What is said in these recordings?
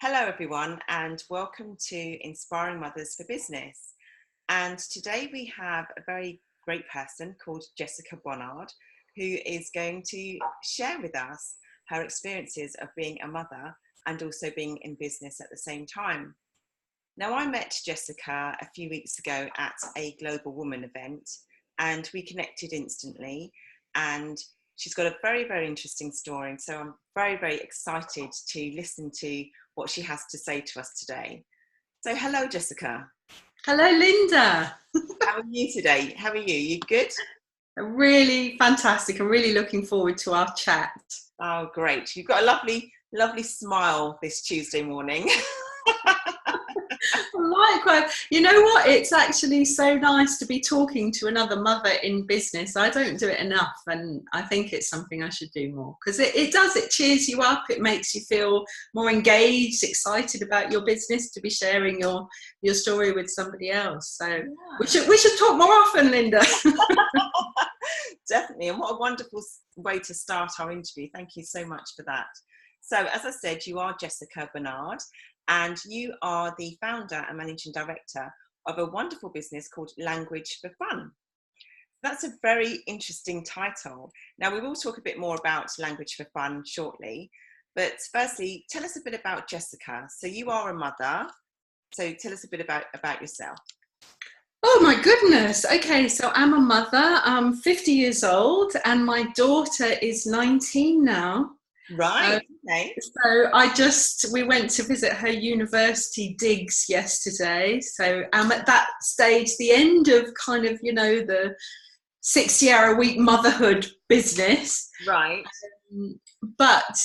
Hello everyone and welcome to Inspiring Mothers for Business. And today we have a very great person called Jessica Bonnard who is going to share with us her experiences of being a mother and also being in business at the same time. Now, I met Jessica a few weeks ago at a Global Woman event and we connected instantly, and she's got a very, very interesting story. So I'm very, very excited to listen to what she has to say to us today. So hello, Jessica. Hello, Linda. How are you today? How are you? You good? Really fantastic. I'm really looking forward to our chat. Oh, great. You've got a lovely, lovely smile this Tuesday morning. Likewise. You know what? It's actually so nice to be talking to another mother in business. I don't do it enough, and I think it's something I should do more because it cheers you up. It makes you feel more engaged, excited about your business, to be sharing your story with somebody else. So yeah. we should talk more often, Linda. Definitely. And what a wonderful way to start our interview. Thank you so much for that. So as I said, you are Jessica Bonnard, and you are the founder and managing director of a wonderful business called Language for Fun. That's a very interesting title. Now, we will talk a bit more about Language for Fun shortly, but firstly, tell us a bit about Jessica. So you are a mother, so tell us a bit about yourself. Oh my goodness. Okay, so I'm a mother. I'm 50 years old and my daughter is 19 now. Right. Okay. So we went to visit her university digs yesterday. So I'm at that stage, the end of kind of, the 60-hour-a-week motherhood business. Right. But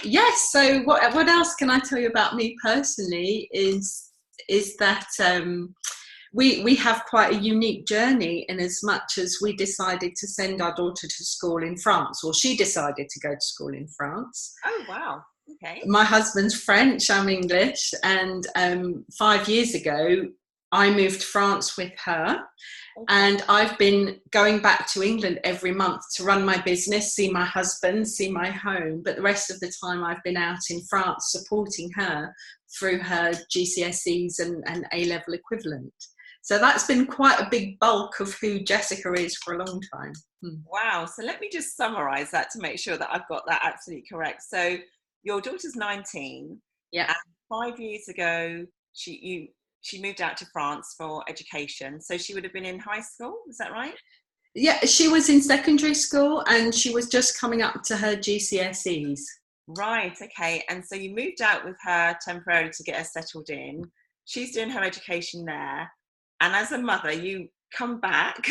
yes, so what else can I tell you about me personally is that we have quite a unique journey, in as much as we decided to send our daughter to school in France, or she decided to go to school in France. Oh, wow. Okay. My husband's French, I'm English, and 5 years ago, I moved to France with her. Okay. And I've been going back to England every month to run my business, see my husband, see my home. But the rest of the time I've been out in France supporting her through her GCSEs and A-level equivalent. So that's been quite a big bulk of who Jessica is for a long time. Wow. So let me just summarize that to make sure that I've got that absolutely correct. So your daughter's 19. Yeah. And 5 years ago, she moved out to France for education. So she would have been in high school. Is that right? Yeah, she was in secondary school and she was just coming up to her GCSEs. Right. Okay. And so you moved out with her temporarily to get her settled in. She's doing her education there. And as a mother, you come back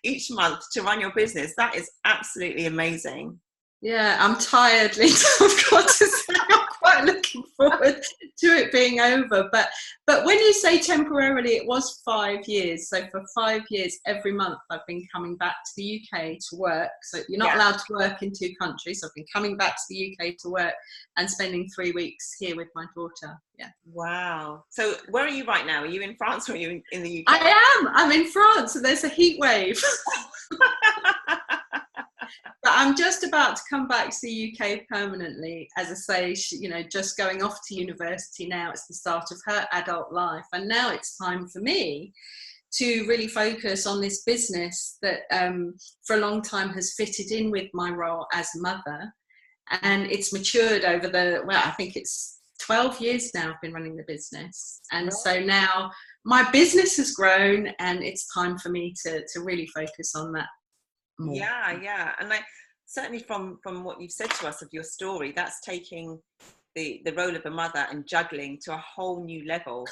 each month to run your business. That is absolutely amazing. Yeah, I'm tired, Linda. I've got to say, I'm quite looking forward to it being over. But when you say temporarily, it was 5 years. So for 5 years, every month, I've been coming back to the UK to work. So you're not allowed to work in 2 countries. So I've been coming back to the UK to work and spending 3 weeks here with my daughter. Yeah. Wow. So where are you right now? Are you in France or are you in the UK? I am. I'm in France. So there's a heat wave. But I'm just about to come back to the UK permanently. As I say, just going off to university now. It's the start of her adult life. And now it's time for me to really focus on this business that for a long time has fitted in with my role as a mother. And it's matured over I think it's 12 years now I've been running the business. And so now my business has grown and it's time for me to really focus on that more. Yeah. And certainly from what you've said to us of your story, that's taking the role of a mother and juggling to a whole new level.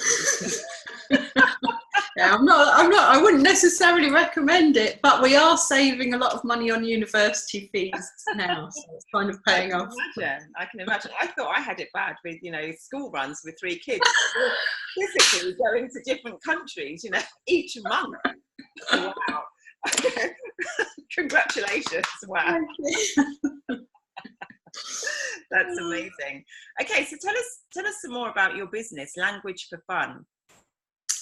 Yeah, I wouldn't necessarily recommend it, but we are saving a lot of money on university fees now, so it's kind of paying off. I can imagine. I thought I had it bad with, school runs with 3 kids. Physically going to different countries, each month. Wow. Congratulations. Wow. That's amazing. Okay, so tell us some more about your business, Language for Fun.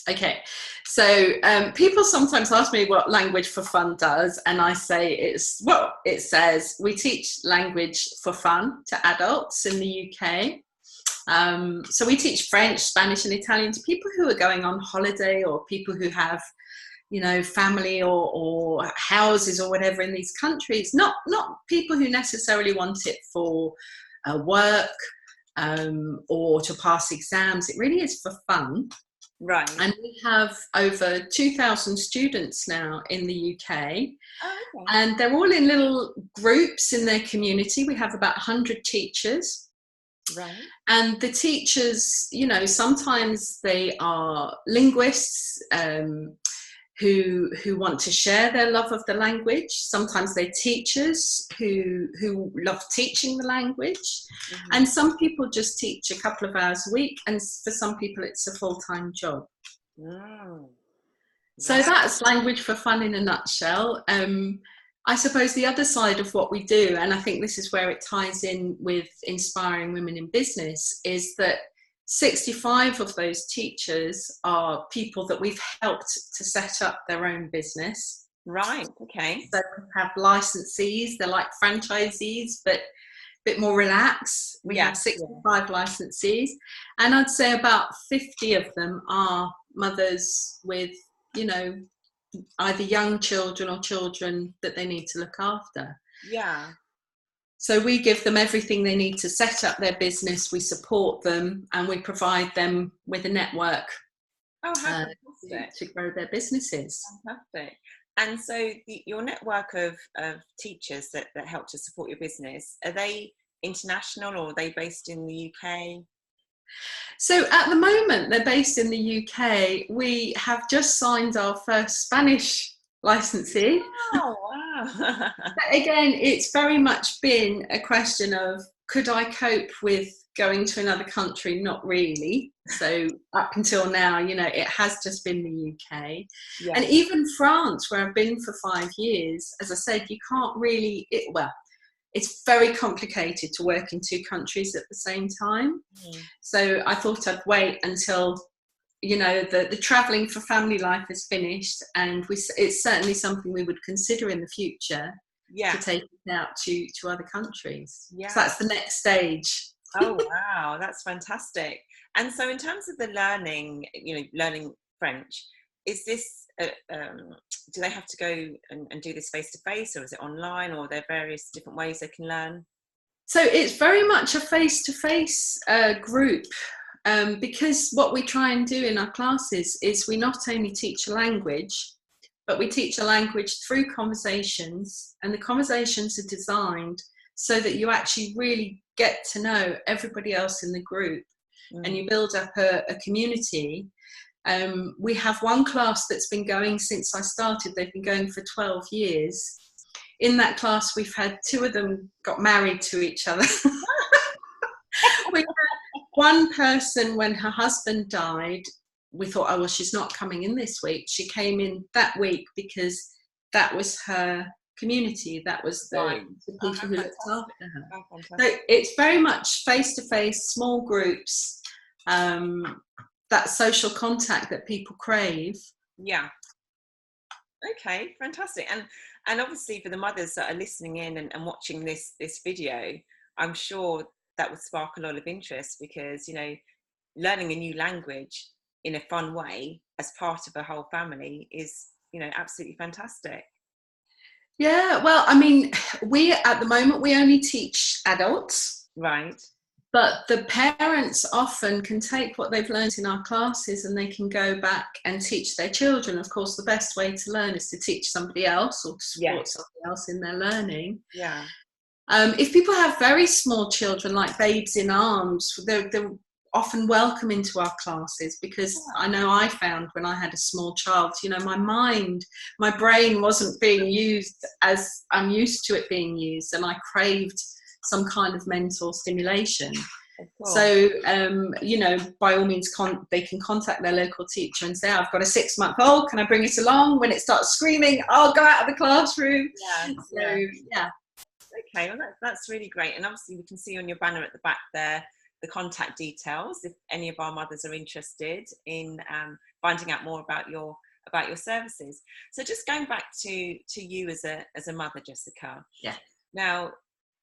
Okay, so people sometimes ask me what Language for Fun does, and I say it says we teach language for fun to adults in the UK. So we teach French, Spanish and Italian to people who are going on holiday, or people who have, you know, family or houses or whatever in these countries, not people who necessarily want it for work or to pass exams. It really is for fun. Right. And we have over 2,000 students now in the UK. Oh, okay. And they're all in little groups in their community. We have about 100 teachers. Right. And the teachers, you know, sometimes they are linguists who want to share their love of the language. Sometimes they're teachers who love teaching the language. Mm-hmm. And some people just teach a couple of hours a week, and for some people it's a full-time job. Oh, so that's language for fun in a nutshell. I suppose the other side of what we do, and I think this is where it ties in with inspiring women in business, is that 65 of those teachers are people that we've helped to set up their own business. Right, okay. So we have licensees, they're like franchisees, but a bit more relaxed. We have 65 licensees, and I'd say about 50 of them are mothers with, you know, either young children or children that they need to look after. Yeah. So we give them everything they need to set up their business, we support them, and we provide them with a network to grow their businesses. Fantastic. And so your network of teachers that help to support your business, are they international or are they based in the UK? So at the moment, they're based in the UK. We have just signed our first Spanish licensee. Oh, wow. Again, it's very much been a question of, could I cope with going to another country? Not really. So up until now, you know, it has just been the UK. Yeah. And even France, where I've been for 5 years, as I said, you can't really, it's very complicated to work in 2 countries at the same time. Mm. So I thought I'd wait until, you know, the travelling for family life is finished, and it's certainly something we would consider in the future to take it out to other countries. Yeah. So that's the next stage. Oh, wow, that's fantastic. And so in terms of the learning, you know, learning French, is this, do they have to go and do this face-to-face, or is it online, or are there various different ways they can learn? So it's very much a face-to-face group. Because what we try and do in our classes is we not only teach a language, but we teach a language through conversations, and the conversations are designed so that you actually really get to know everybody else in the group, and you build up a community. We have one class that's been going since I started. They've been going for 12 years. In that class, we've had 2 of them got married to each other. We had one person, when her husband died, we thought, oh, well, she's not coming in this week. She came in that week because that was her community. That was the people who looked after her. So it's very much face-to-face, small groups, that social contact that people crave. Yeah. Okay, fantastic. And obviously for the mothers that are listening in and watching this video, I'm sure that would spark a lot of interest, because, you know, learning a new language in a fun way as part of a whole family is, you know, absolutely fantastic. Yeah, well, I mean, at the moment we only teach adults. Right. But the parents often can take what they've learned in our classes and they can go back and teach their children. Of course, the best way to learn is to teach somebody else, or to support somebody else in their learning. Yeah. If people have very small children, like babes in arms, they're often welcome into our classes, because I know I found when I had a small child, you know, my brain wasn't being used as I'm used to it being used, and I craved some kind of mental stimulation. So, you know, by all means, they can contact their local teacher and say, I've got a 6-month-old, can I bring it along? When it starts screaming, I'll go out of the classroom. Okay, well that's really great. And obviously we can see on your banner at the back there the contact details if any of our mothers are interested in finding out more about your services. So just going back to you as a mother, Jessica. Yeah. Now,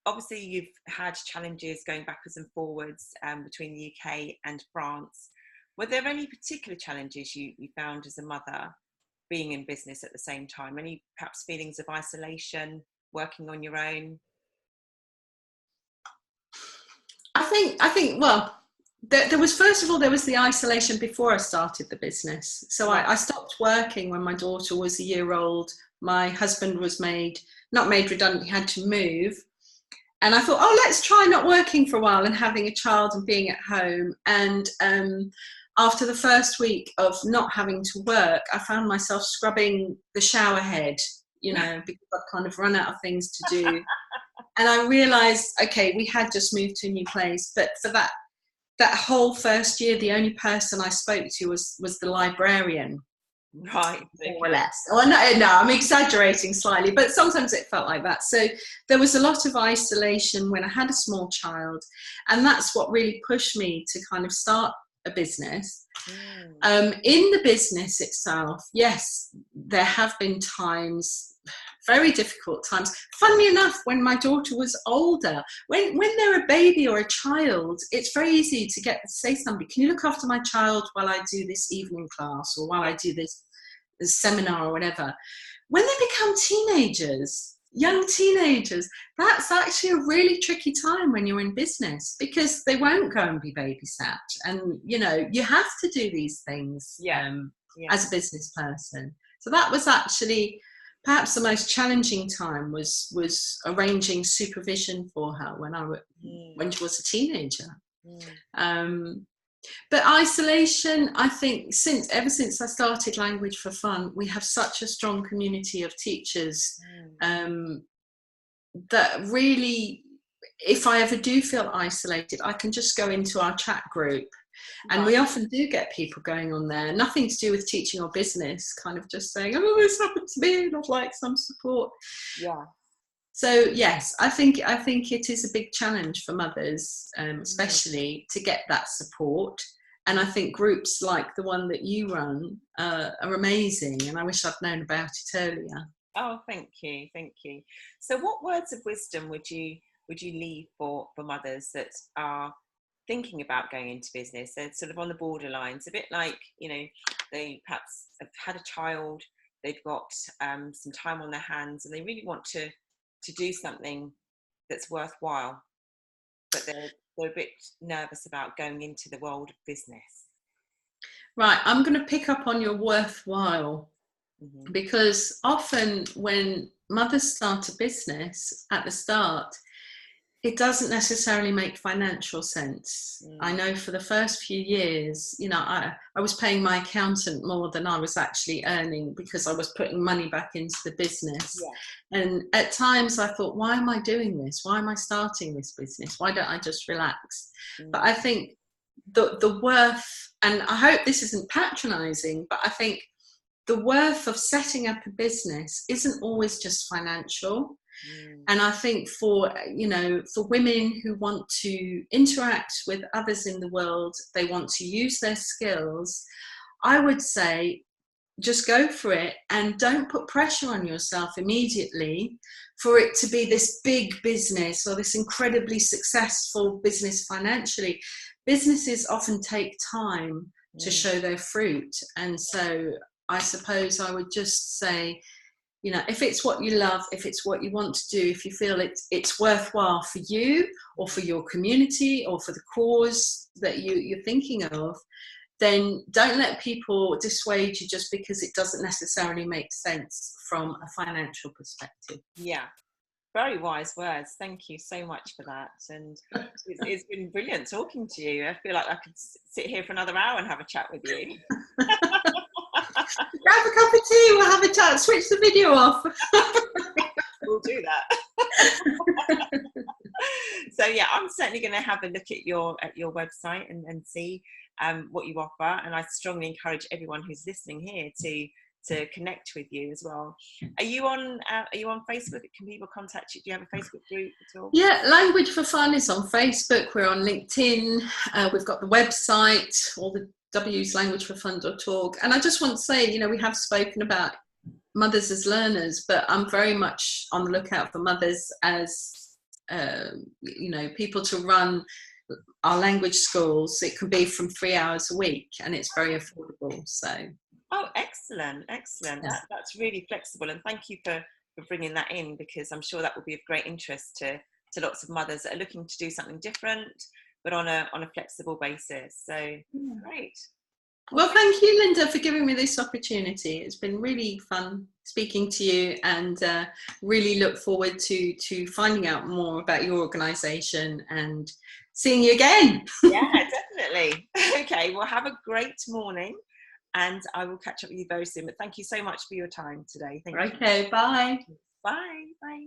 obviously you've had challenges going backwards and forwards between the UK and France. Were there any particular challenges you found as a mother being in business at the same time? Any perhaps feelings of isolation, working on your own? I think, well, there was, first of all, there was the isolation before I started the business. So I stopped working when my daughter was a year old. My husband was not made redundant, he had to move. And I thought, oh, let's try not working for a while and having a child and being at home. And after the first week of not having to work, I found myself scrubbing the shower head, you know, because I'd kind of run out of things to do. And I realised, okay, we had just moved to a new place, but for that whole first year, the only person I spoke to was the librarian. Right. More or less. Well, no, I'm exaggerating slightly, but sometimes it felt like that. So there was a lot of isolation when I had a small child, and that's what really pushed me to kind of start a business. In the business itself, yes, there have been times, very difficult times. Funnily enough, when my daughter was older, when they're a baby or a child, it's very easy to say to somebody, can you look after my child while I do this evening class or while I do this seminar or whatever. When they become teenagers, young teenagers, that's actually a really tricky time when you're in business, because they won't go and be babysat, and you know, you have to do these things as a business person. So that was actually perhaps the most challenging time, was arranging supervision for her when she was a teenager. But isolation, I think, ever since I started Language for Fun, we have such a strong community of teachers that really, if I ever do feel isolated, I can just go into our chat group. And we often do get people going on there, nothing to do with teaching or business, kind of just saying, oh, this happened to me and I'd like some support. Yeah. So yes, I think it is a big challenge for mothers, especially to get that support. And I think groups like the one that you run are amazing, and I wish I'd known about it earlier. Oh, thank you. So what words of wisdom would you leave for mothers that are thinking about going into business? They're sort of on the borderlines, a bit like, you know, they perhaps have had a child, they've got some time on their hands, and they really want to do something that's worthwhile, but they're a bit nervous about going into the world of business. Right, I'm going to pick up on your worthwhile, because often when mothers start a business at the start, it doesn't necessarily make financial sense. I know for the first few years, you know, I was paying my accountant more than I was actually earning, because I was putting money back into the business. Yeah. And at times I thought, why am I doing this? Why am I starting this business? Why don't I just relax? But I think the worth, and I hope this isn't patronizing, but I think the worth of setting up a business isn't always just financial. And I think for women who want to interact with others in the world, they want to use their skills, I would say just go for it, and don't put pressure on yourself immediately for it to be this big business or this incredibly successful business financially. Businesses often take time to show their fruit. And so I suppose I would just say, you know, if it's what you love, if it's what you want to do, if you feel it's worthwhile for you or for your community or for the cause that you're thinking of, then don't let people dissuade you just because it doesn't necessarily make sense from a financial perspective. Yeah, very wise words. Thank you so much for that. And it's been brilliant talking to you. I feel like I could sit here for another hour and have a chat with you. Grab a cup of tea, we'll have a chat, switch the video off. We'll do that. So yeah, I'm certainly going to have a look at your website and see what you offer, and I strongly encourage everyone who's listening here to connect with you as well. Are you on Facebook? Can people contact you? Do you have a Facebook group at all? Yeah, Language for Fun is on Facebook. We're on LinkedIn. We've got the website, all the W's, languageforfun.org. And I just want to say, you know, we have spoken about mothers as learners, but I'm very much on the lookout for mothers as you know, people to run our language schools. It can be from 3 hours a week, and it's very affordable. So oh, excellent, excellent. yes. That's really flexible, and thank you for bringing that in, because I'm sure that will be of great interest to lots of mothers that are looking to do something different, but on a flexible basis. So great. Well, thank you, Linda, for giving me this opportunity. It's been really fun speaking to you, and really look forward to finding out more about your organisation and seeing you again. Yeah, definitely. Okay, well, have a great morning, and I will catch up with you very soon. But thank you so much for your time today. Thank you. Okay, bye. Bye. Bye.